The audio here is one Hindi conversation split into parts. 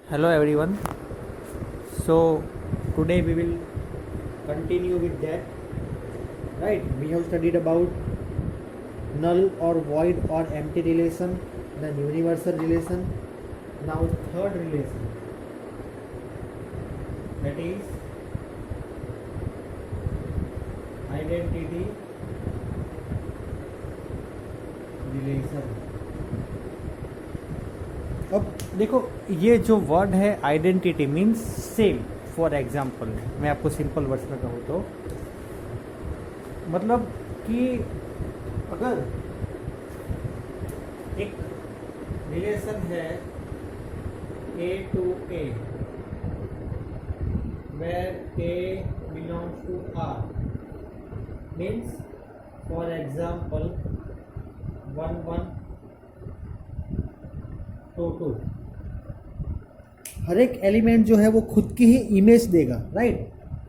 Hello everyone. So today we will continue with that. Right? We have studied about null or void or empty relation, then universal relation. Now third relation, that is identity relation. अब देखो, ये जो वर्ड है identity means same. For example मैं आपको सिंपल वर्ड्स में कहूँ तो मतलब कि अगर एक रिलेशन है A to A where A belongs to R means for example 1 1 2 हर एक एलिमेंट जो है वो खुद की ही इमेज देगा. Right?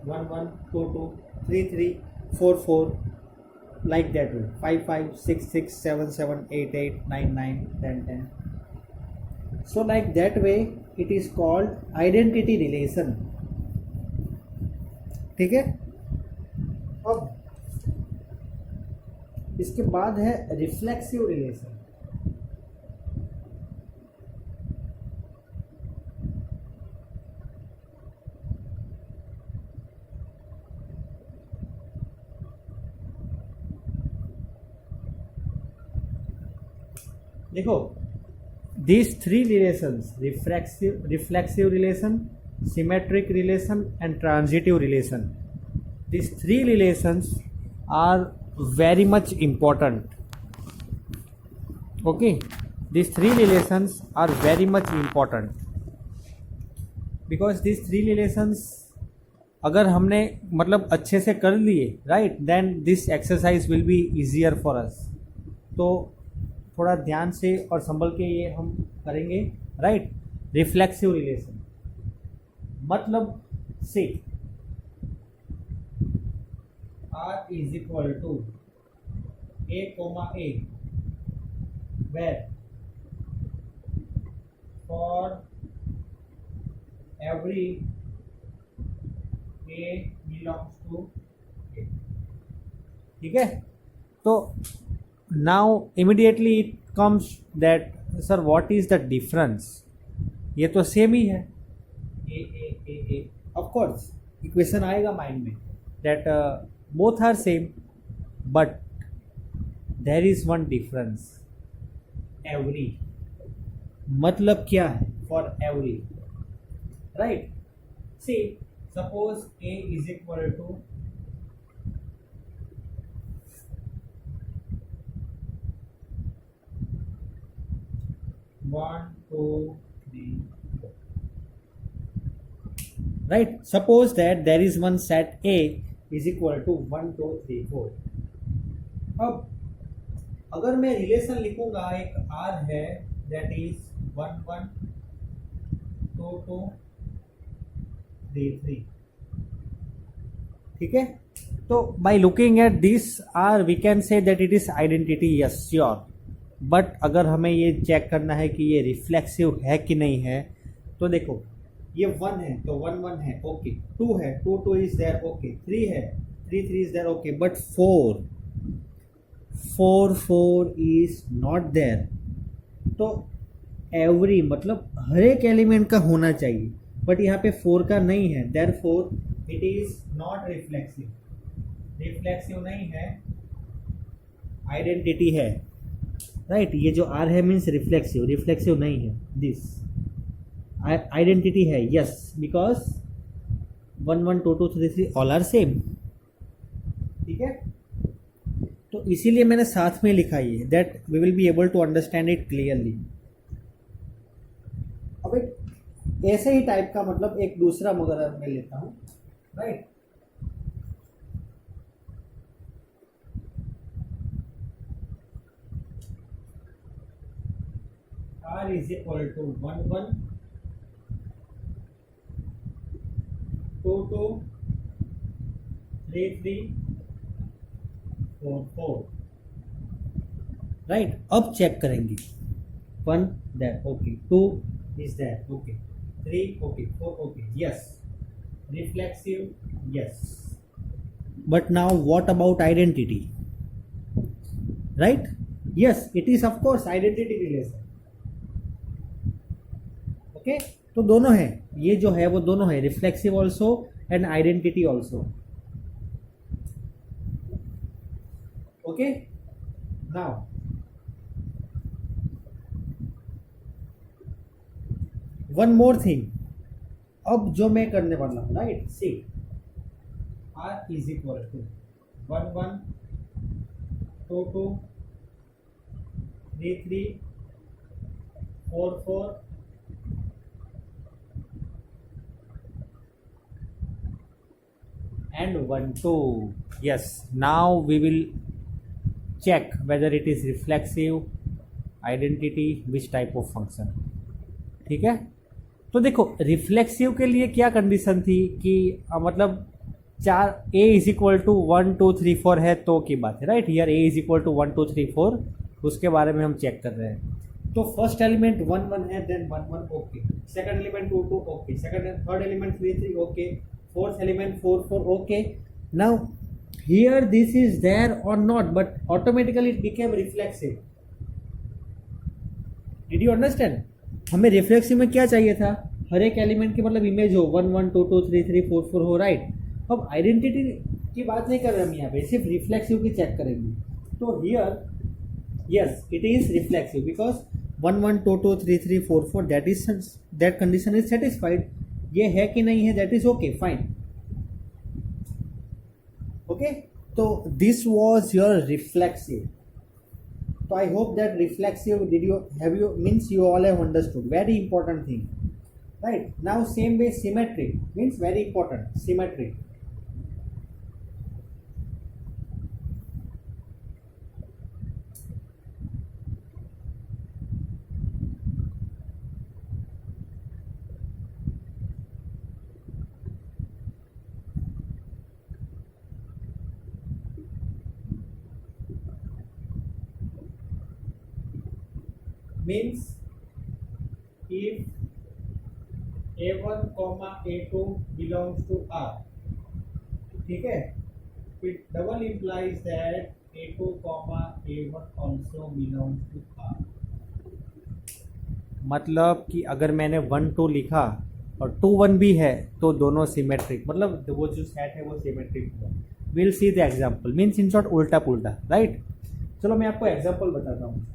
1 1 2 2 3 3 4 4 like that way 5 5 6 6 7 7 8 8 9 9 10 10. So like that way it is called identity relation. ठीक है. अब इसके बाद है रिफ्लेक्सिव रिलेशन. देखो, these three relations, reflexive relation, symmetric relation and transitive relation, these three relations are very much important. Okay, these three relations are very much important because these three relations अगर हमने मतलब अच्छे से कर लिए, right, then this exercise will be easier for us. तो थोड़ा ध्यान से और संभल के ये हम करेंगे. राइट? रिफ्लेक्सिव रिलेशन मतलब से R is equal to A comma A where for every A belongs to A. ठीक है. तो now immediately it comes that sir what is the difference. ये तो सेम ही है. ए ऑफ कोर्स इक्वेशन आएगा माइंड में that both are same but there is one difference. every मतलब क्या है? for every. right? see suppose A is equal to 1 2 3 4. right? suppose that there is one set A is equal to 1 2 3 4. अब अगर मैं रिलेशन लिखूंगा, एक R है that is 1 1 2 2 3 3. ठीक है. तो by looking at this R we can say that it is identity. yes sure. But अगर हमें ये चेक करना है कि ये रिफ्लेक्सिव है कि नहीं है, तो देखो ये 1 है तो 1 1 है, ओके. 2 है 2 2 इज देयर, ओके. 3 है 3 3 is there, okay. But 4 4 4 is not there. तो एवरी मतलब हर एक एलिमेंट का होना चाहिए, बट यहाँ पे 4 का नहीं है. Therefore it is not reflexive. Reflexive नहीं है, आइडेंटिटी है. राइट? ये जो R है मीन्स रिफ्लेक्सिव. रिफ्लेक्सिव नहीं है. दिस आइडेंटिटी है. Yes, because 1 1 2 2 3 3 all are same. ठीक है. तो इसीलिए मैंने साथ में लिखा ये that we will be able to understand it clearly. अब एक ऐसे ही टाइप का मतलब एक दूसरा मगर मैं लेता हूँ. Right? R is equal to 1 1 2 2 3 3 4 4. Right? अब चेक करेंगे. 1 there, okay. 2 is there, okay. 3 okay 4 okay yes, reflexive yes. But now what about identity, right? Yes, it is of course identity relation. Okay तो दोनों है, ये जो है वो दोनों है, reflexive also and identity also. Okay now one more thing, अब जो मैं करने वाला हूं, right, see R is equal to 1 1 2 2 3 3 4 4 and 1 2. Yes, now we will check whether it is reflexive, identity, which type of function. ठीक है, तो देखो रिफ्लेक्सिव के लिए क्या कंडीशन थी कि मतलब चार a इज इक्वल टू 1 2 3 4 है तो की बात है, right. Here a is equal to 1 2 3 4, उसके बारे में हम चेक कर रहे हैं. तो फर्स्ट एलिमेंट 1 1 है, then 1 1 okay, second element 2 2 okay, second and third element 3 3 okay, fourth element 4 4 okay. Now here this is there or not, but automatically it became reflexive. Did you understand? हमें रिफ्लेक्सिव में क्या चाहिए था, हर एक एलिमेंट की मतलब इमेज हो 1 1 2 2 3 3 4 4 हो, राइट. अब आइडेंटिटी की बात नहीं कर रहे हम यहाँ पे, सिर्फ रिफ्लेक्सिव की चेक करेंगे. तो here yes it is reflexive because 1 1 2 2 3 3 4 4 that condition is satisfied. ये है कि नहीं है, that is okay fine. Okay तो दिस वॉज योर रिफ्लेक्सिव. तो I hope that reflexive did you have you means you all have understood, very important thing, right. Now same way symmetric means very important, symmetric. means if a1 comma a2 belongs to R, ठीक है, it double implies that a2 comma a1 also belongs to R. मतलब कि अगर मैंने 1 2 लिखा और 2 1 भी है तो दोनों सिमेट्रिक, मतलब वो जो सेट है वो सिमेट्रिक हुआ. Will see the example, means in short उल्टा पुल्टा, राइट. चलो मैं आपको एग्जाम्पल बताता हूँ.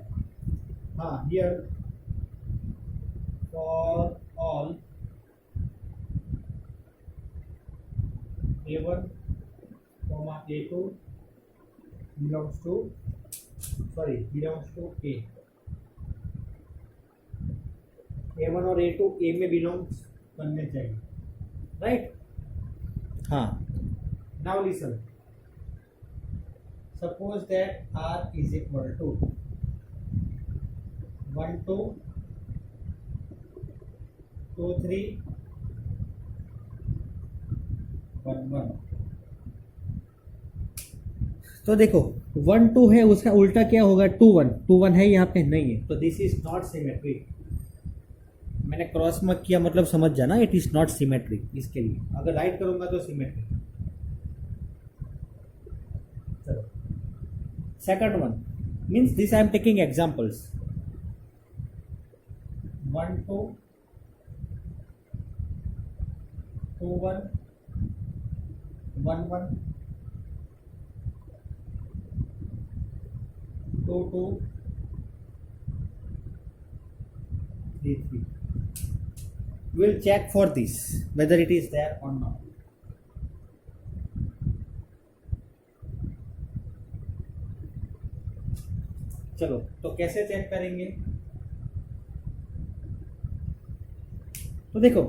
हाँ, here for all a1 comma a2 belongs to a. a1 और a2 a में बिलोंग्स करने चाहिए, राइट. हाँ, now listen, suppose that r is equal to 1 2 2 3 1 1. तो देखो 1 2 है, उसका उल्टा क्या होगा 2 1. 2 1 है यहाँ पे, नहीं है, तो दिस इज नॉट सिमेट्रिक. मैंने क्रॉस मार्क किया मतलब समझ जाना, इट इज नॉट सिमेट्रिक. इसके लिए अगर राइट करूंगा तो सिमेट्रिक. चलो second one means this I am taking examples. 1 2 2 1 1 1 2 2 3 3. We'll check for this whether it is there or not. चलो तो कैसे चेक करेंगे. तो देखो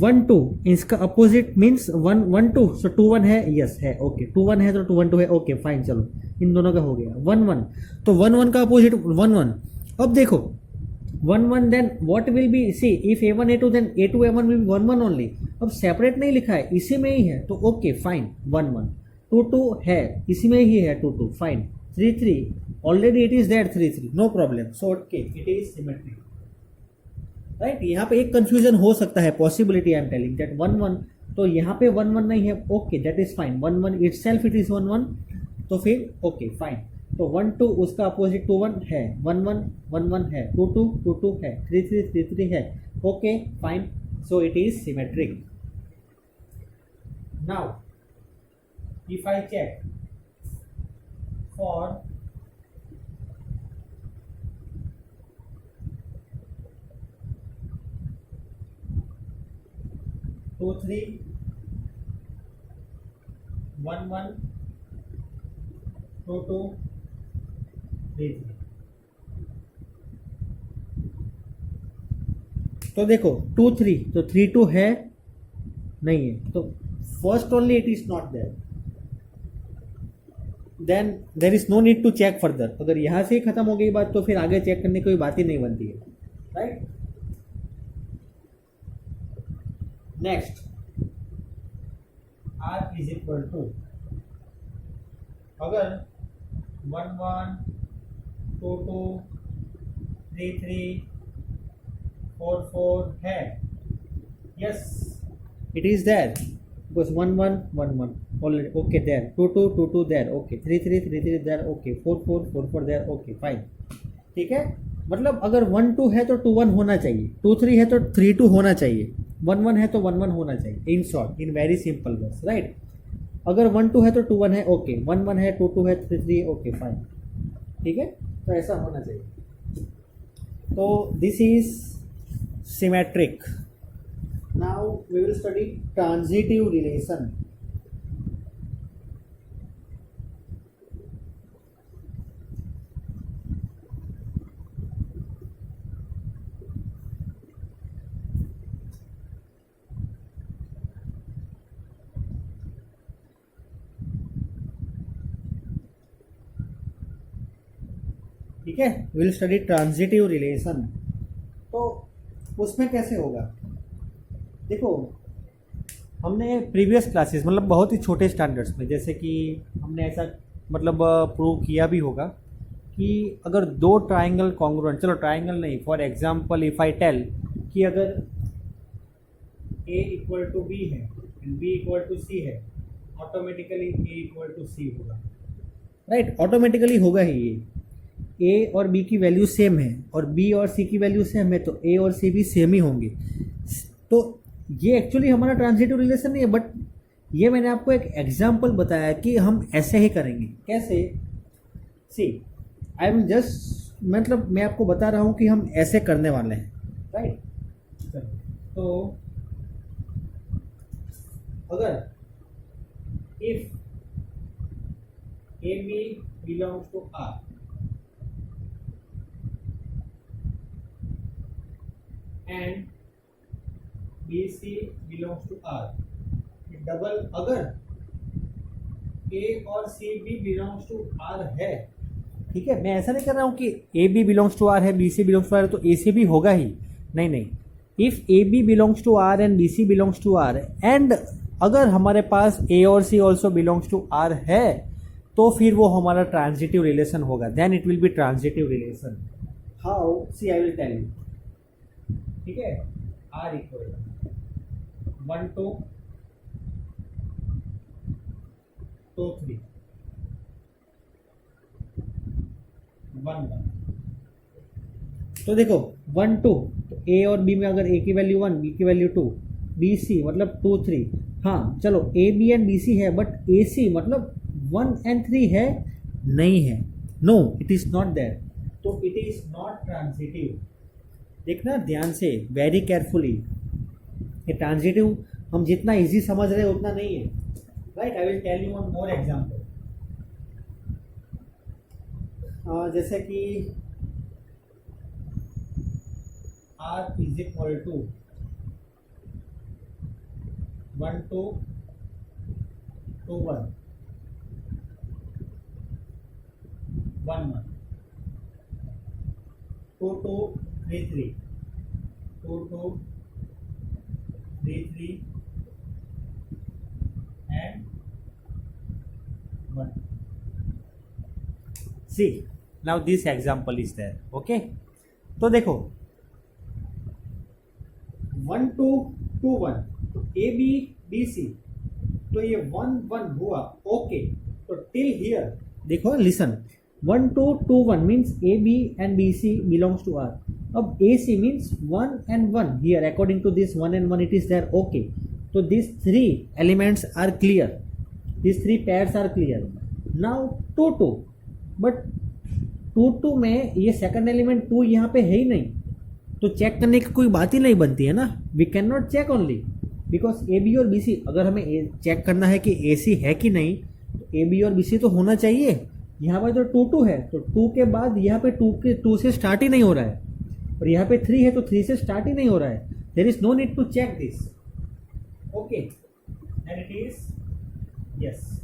1 2 इसका अपोजिट मीन्स 1 1 2, सो 2 1 है, यस है, ओके. 2 1 है तो 2 1 2 है, ओके फाइन. चलो इन दोनों का हो गया. 1 1 तो 1 1 का अपोजिट 1 1. अब देखो 1 1 then what will be, see if a1 a2 then a2 a1 will be 1 1 only. अब सेपरेट नहीं लिखा है, इसी में ही है तो ओके फाइन. 1 1 2 2 है, इसी में ही है 2 2 fine. 3 3 already it is there 3 3, no problem. So okay it is symmetric. Right. यहाँ पे एक कंफ्यूजन हो सकता है, possibility I am telling that 1 1, तो यहाँ पे 1 1 नहीं है, okay that is fine, 1 1 itself it is 1 1, तो फिर ओके फाइन। तो 1 2 उसका अपोजिट 2 1 है, 1 1 1 1 है, 2 2 2 2 है, 3 3 3 3 है, okay fine, so it is symmetric. Now if I check for two three 1 1 2 2 3 3, तो देखो 2 3 तो 3 2 है नहीं है, तो first only it is not there, then there is no need to check further. अगर यहाँ से ही खत्म हो गई बात तो फिर आगे चेक करने की कोई बात ही नहीं बनती है, right. Next r is equal to, अगर 1 1 2 2 3 3 4 4 है, yes it is there because 1 1 1 1 already, okay there, 2 2 2 2 there, okay 3 3 3 3 there, okay 4 4 4 4 there, okay fine, ठीक है। मतलब अगर 1 2 है तो 2 1 होना चाहिए, 2 3 है तो 3 2 होना चाहिए, 1 1 है तो 1 1 होना चाहिए, in short in very simple words, right. अगर 1 2 है तो 2 1 है, ओके 1 1 है, 2 2 है, 3 3, ओके फाइन, ठीक है, तो ऐसा होना चाहिए। तो this is symmetric. Now we will study transitive relation. ठीक है, विल स्टडी ट्रांजिटिव रिलेशन। तो उसमें कैसे होगा, देखो हमने प्रीवियस क्लासेस मतलब बहुत ही छोटे स्टैंडर्ड्स में, जैसे कि हमने ऐसा मतलब प्रूव किया भी होगा कि अगर दो ट्राइंगल कॉन्ग्रुएंट, चलो ट्राइंगल नहीं, for example if I tell कि अगर a इक्वल टू बी है and b equal to C है, automatically a equal to C होगा, राइट, ऑटोमेटिकली होगा ही ये। a और b की वैल्यू सेम है और b और c की वैल्यू सेम है, तो a और c भी सेम ही होंगे। तो ये एक्चुअली हमारा ट्रांजिटिव रिलेशन नहीं है, बट ये मैंने आपको एक एग्जांपल बताया कि हम ऐसे ही करेंगे। कैसे, सी आई विल जस्ट, मतलब मैं आपको बता रहा हूँ कि हम ऐसे करने वाले हैं, राइट। तो अगर if A B belongs to R and B C belongs to R, double अगर ए और C B belongs to R है, ठीक है, मैं ऐसा नहीं कर रहा हूँ कि A B belongs to R है, B C belongs to R है तो ए सी भी होगा ही, नहीं नहीं। If A B belongs to R and B C belongs to R and अगर हमारे पास ए और C also belongs to R है, तो फिर वो हमारा ट्रांजिटिव रिलेशन होगा, then it will be transitive relation. How, see I will tell you, ठीक है। आर इक्वल 1 2 2 3 1 1, तो देखो 1 2, तो ए और बी में अगर ए की वैल्यू 1, बी की वैल्यू 2, बी सी मतलब 2 3, हाँ चलो A B and B C है, बट ए सी मतलब 1 एंड 3 है नहीं है, no it is not there, तो इट इज नॉट ट्रांजिटिव। देखना ध्यान से, वेरी केयरफुली, ये ट्रांजिटिव हम जितना इजी समझ रहे हैं उतना नहीं है, right. I will tell you one more example, जैसे कि r is equal to 1 2 2 1 1 1 2 2 3 3 2 2 3 3 and 1. See, now this example is there, okay? तो देखो 1 2 2 1, तो ए बी बी सी, तो ये 1 1 हुआ, ओके। तो टिल हियर देखो, listen, 1 2 2 1 means A B and B C belongs to R. अब A C means 1 and 1 here, according to this 1 and 1 it is there, okay. तो this 3 elements are clear, this 3 pairs are clear. Now 2 2, but 2 2 में ये सेकंड एलिमेंट 2 यहाँ पे है ही नहीं, तो चेक करने की कोई बात ही नहीं बनती है ना। We can not check only because A B और बी सी, अगर हमें चेक करना है कि ए सी है कि नहीं, तो ए बी और बी सी तो होना चाहिए। यहाँ पर तो 2 2 है, तो 2 के बाद यहाँ पे 2 से स्टार्ट ही नहीं हो रहा है, और यहाँ पे 3 है तो 3 से स्टार्ट ही नहीं हो रहा है। There is no need to check this, okay, and it is yes.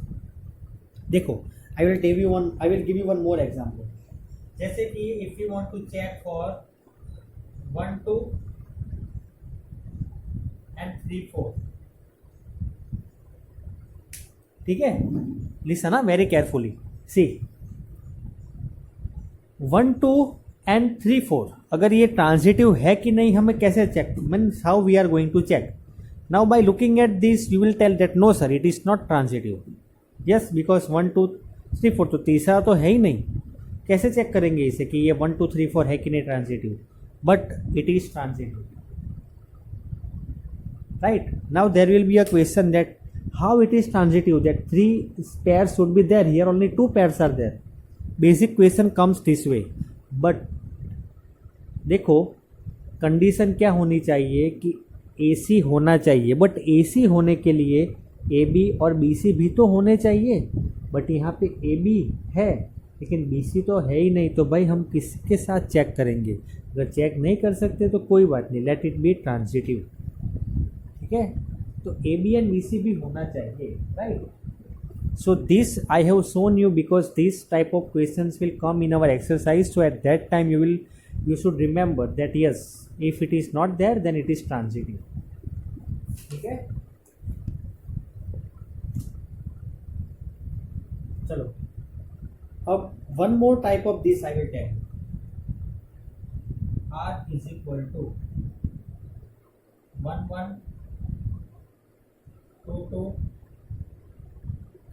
देखो, I will give you one more example. जैसे कि if you want to check for 1 2 and 3 4, ठीक है, listen very carefully, see 1 2 and 3 4, अगर ये ट्रांजिटिव है कि नहीं हमें कैसे check, means how we are going to check. Now by looking at this you will tell that no sir it is not transitive, yes, because 1 2 3 4 तो तीसरा तो है ही नहीं। कैसे चेक करेंगे इसे कि ये 1 2 3 4 है कि नहीं transitive, but it is transitive, right. Now there will be a question that how it is transitive, that 3 pairs should be there, here only 2 pairs are there. Basic question comes this way, but देखो कंडीशन क्या होनी चाहिए कि AC होना चाहिए, बट AC होने के लिए AB और BC भी तो होने चाहिए, बट यहाँ पे AB है लेकिन BC तो है ही नहीं, तो भाई हम किसके साथ चेक करेंगे। अगर चेक नहीं कर सकते तो कोई बात नहीं, लेट इट बी ट्रांजिटिव, ठीक है। तो A B and B C भी होना चाहिए, राइट। So this I have shown you because this type of questions will come in our exercise, so at that time you should remember that yes, if it is not there then it is transitive, ठीक है। चलो, अब one more type of this I will tell you. R is equal to 1 1 2 2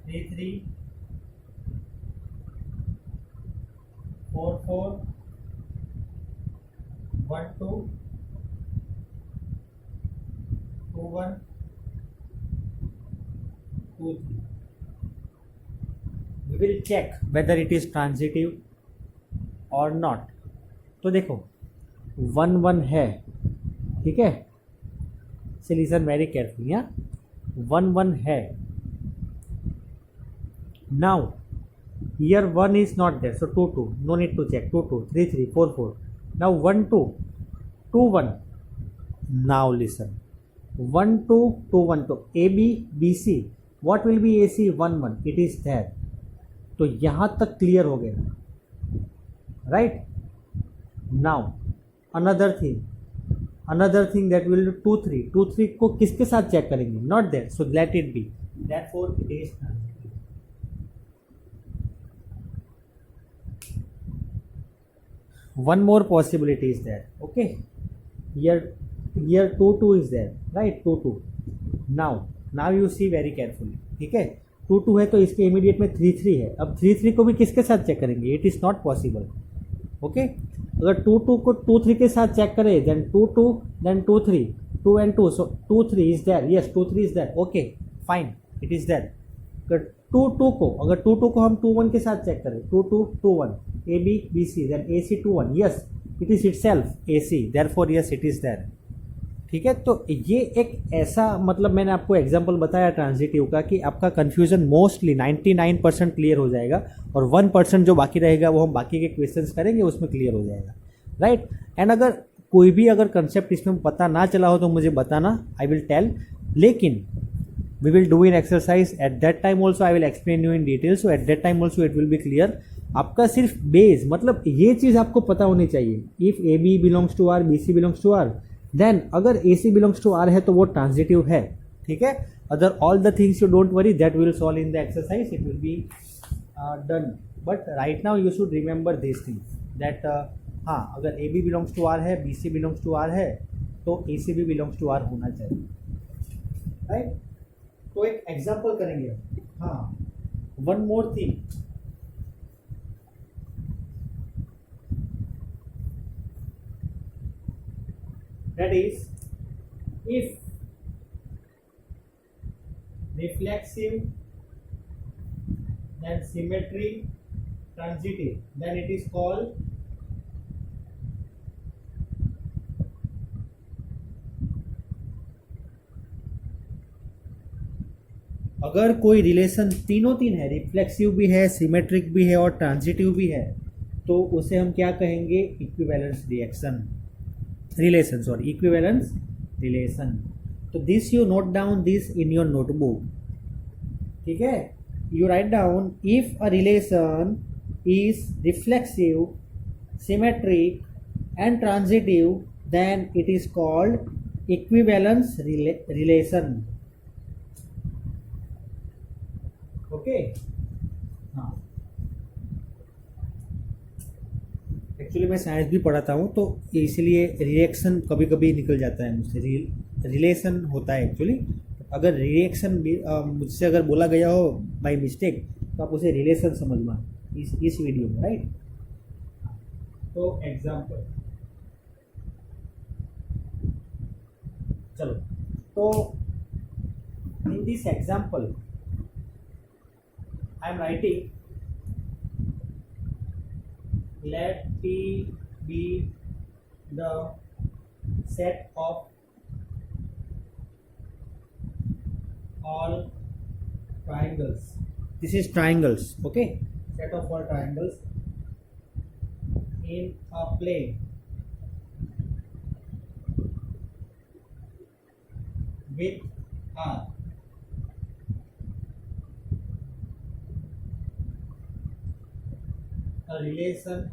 3 3 4 4 1 2 2 1 2 3. We will check whether it is transitive or not. तो देखो 1 1 है, ठीक है, से लिसन वेरी केयरफुली, यहाँ 1 1 है। Now here 1 is not there, so 2 2, no need to check, 2 2 3 3 4 4. Now 1 2 2 1. Now listen, 1 2 2 1, तो AB BC, what will be AC 1 1, it is there, तो यहाँ तक क्लियर हो गया, right. Now another thing that will 2 3 2 3 को किसके साथ चेक करेंगे, not there, so let it be, therefore it is transitive. One more possibility is there, okay, here 2 2 is there, right, 2 2. now you see very carefully, ठीक है, 2 2 है तो इसके इमीडिएट में 3 3 है। अब 3 3 को भी किसके साथ चेक करेंगे, it is not possible, okay. अगर 2 2 को 2 3 के साथ चेक करें, then 2 2 then 2 3 2 and 2, so 2 3 is there, yes 2 3 is there, okay fine, it is there। अगर 2 2 को हम 2 1 के साथ चेक करें, 2 2 2 1 AB BC, then AC 2 1, yes it is itself AC, therefore yes it is there, ठीक है। तो ये एक ऐसा, मतलब मैंने आपको एग्जांपल बताया ट्रांजिटिव का कि आपका कन्फ्यूजन मोस्टली 99% क्लियर हो जाएगा, और 1% जो बाकी रहेगा वो हम बाकी के क्वेश्चंस करेंगे, उसमें क्लियर हो जाएगा, राइट। एंड अगर कोई भी अगर कंसेप्ट इसमें पता ना चला हो तो मुझे बताना, आई विल टेल, लेकिन we will do in exercise at that time also, I will explain you in detail, so at that time also it will be clear. आपका सिर्फ बेस, मतलब ये चीज़ आपको पता होनी चाहिए, if A B belongs to R, B C belongs to R, then अगर A C belongs to R है तो वो ट्रांजिटिव है, ठीक है। Other all the things you don't worry, that will solve in the exercise, it will be done, but right now you should remember this thing that हाँ, अगर A B belongs to R है, B C belongs to R है, तो A C B belongs to R होना चाहिए, राइट। तो एक एग्जाम्पल करेंगे। हाँ, one more thing, that is, if reflexive then symmetry transitive, then it is called अगर कोई रिलेशन तीनों तीन है, रिफ्लेक्सिव भी है, सिमेट्रिक भी है और ट्रांजिटिव भी है, तो उसे हम क्या कहेंगे? Equivalence reaction relation, sorry, equivalence relation. तो this you note down this in your notebook, ठीक है। You write down, if a relation is reflexive, symmetric and transitive, then it is called equivalence relation. Okay, हाँ, एक्चुअली मैं साइंस भी पढ़ाता हूँ, तो इसलिए रिएक्शन कभी कभी निकल जाता है मुझसे, रिलेशन होता है एक्चुअली। अगर रिएक्शन भी मुझसे अगर बोला गया हो बाय मिस्टेक, तो आप उसे रिलेशन समझना इस वीडियो में, राइट। तो एग्जाम्पल, चलो, तो in this example I am writing, let T be the set of all triangles. This is triangles, okay? Set of all triangles in a plane with R. A relation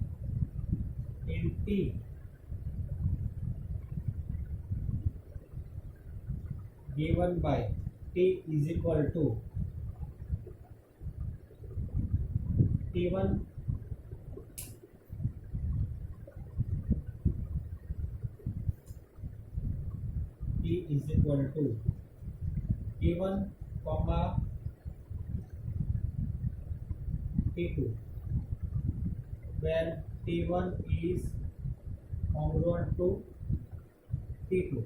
in T given by T is equal to T1 T is equal to T1 comma T2, where T1 is congruent to T2.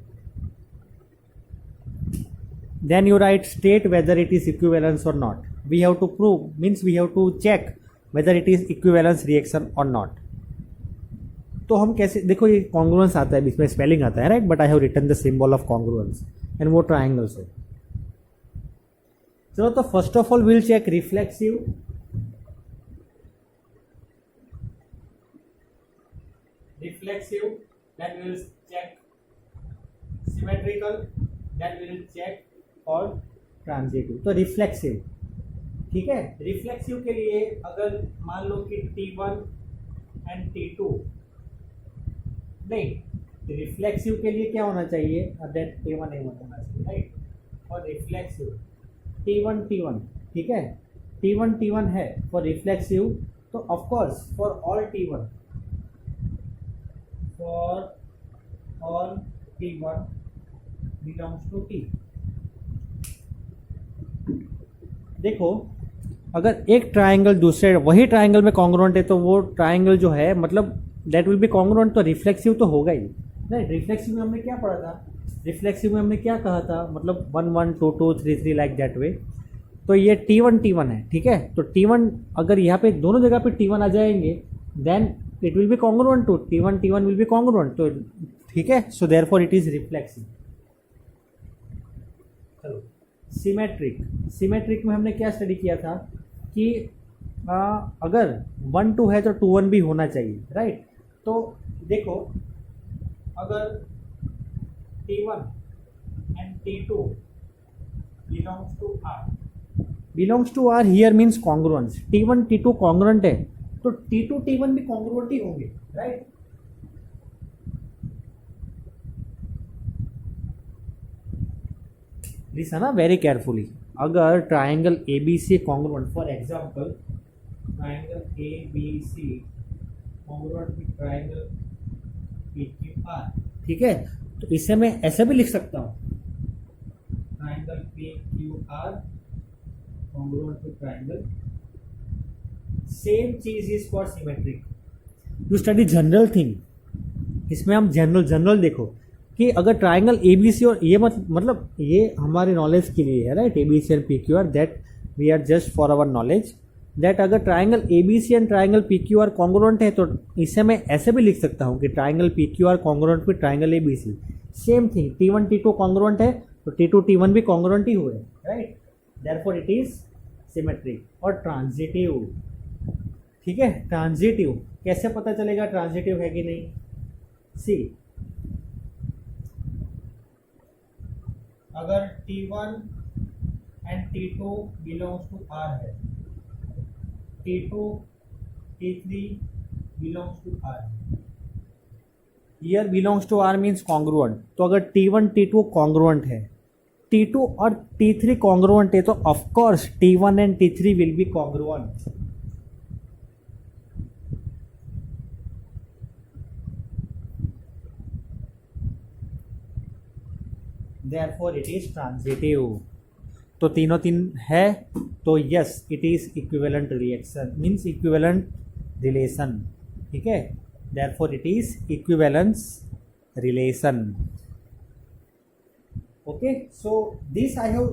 Then you write state whether it is equivalence or not. We have to prove, means we have to check whether it is equivalence reaction or not. तो हम कैसे, देखो ये कॉन्ग्रुएंस आता है, इसमें स्पेलिंग आता है, right, but I have written the symbol of congruence and वो ट्राइंगल्स है। चलो, तो first of all will check reflexive, then we will check symmetrical, then we will check और ट्रांजिटिव। तो रिफ्लेक्सिव, ठीक है। रिफ्लेक्सिव के लिए अगर मान लो कि T1 एंड T2, नहीं, रिफ्लेक्सिव के लिए क्या होना चाहिए? दैट T1 A1 होना चाहिए, राइट। और रिफ्लेक्सिव T1 ठीक है, T1 है फॉर रिफ्लेक्सिव, तो of course for all T1 belongs to T। देखो, अगर एक ट्राइंगल दूसरे वही ट्राइंगल में कॉन्ग्रुएंट है, तो वो ट्राइंगल जो है, मतलब दैट विल बी कॉन्ग्रुएंट, तो रिफ्लेक्सिव तो होगा ही, राइट। रिफ्लेक्सिव में हमने क्या पढ़ा था? रिफ्लेक्सिव में हमने क्या कहा था? मतलब 1 1 2 2 3 3 लाइक दैट वे। तो ये T1 है, ठीक है। तो T1 अगर यहाँ पे दोनों जगह पे T1 आ जाएंगे, then it will be congruent to T1 will be congruent, तो ठीक है। so therefore it is reflexive। चलो, सिमेट्रिक में हमने क्या स्टडी किया था कि अगर 1 2 है तो 2 1 भी होना चाहिए, राइट। तो देखो, अगर T1 and T2 belongs to R here means congruence। T1 T2 congruent है, तो T2 T1 भी कॉन्ग्रुएंट ही होंगे, राइट। लिसन ना वेरी केयरफुली, अगर triangle ABC congruent, for example triangle ABC congruent with triangle PQR, ठीक है, तो इसे मैं ऐसे भी लिख सकता हूँ, triangle P Q R congruent to triangle, same चीज is for symmetric. You study general thing, इसमें हम जनरल देखो कि अगर ट्राइंगल एबीसी, और ये मतलब ये हमारे नॉलेज के लिए है, right, ABC and PQR, that we are just for our knowledge, that अगर triangle ABC and triangle PQR congruent है तो इसे मैं ऐसे भी लिख सकता हूँ कि triangle PQR congruent with triangle ABC. Same thing, T1 T2 congruent है तो T2 T1 भी कॉन्ग्रुएंट ही हुए, right, therefore it is symmetric. और ट्रांजिटिव, ठीक है, ट्रांजिटिव कैसे पता चलेगा ट्रांजिटिव है कि नहीं? सी, अगर T1 and T2 belongs to R है, T2 T3 belongs to R, here belongs to R means congruent. तो अगर T1 T2 कॉन्ग्रुएंट है, T2 और T3 कॉन्ग्रुएंट है, तो of course T1 and T3 will be congruent. Therefore it is transitive। तो तीनों तीन है तो yes it is equivalent reaction, means equivalent relation, ठीक है, therefore it is equivalence relation। okay, so this I have,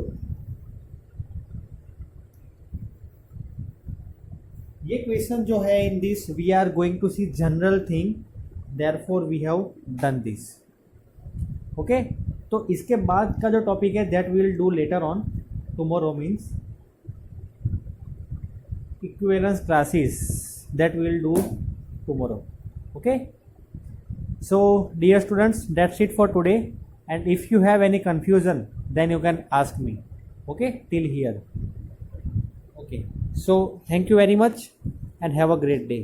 ये क्वेश्चन जो है in this we are going to see general thing, therefore we have done this। ओके, तो इसके बाद का जो टॉपिक है that will do later on tomorrow, means equivalence classes, that will do tomorrow. okay, so dear students, that's it for today, and if you have any confusion then you can ask me, okay, till here। okay, so thank you very much and have a great day।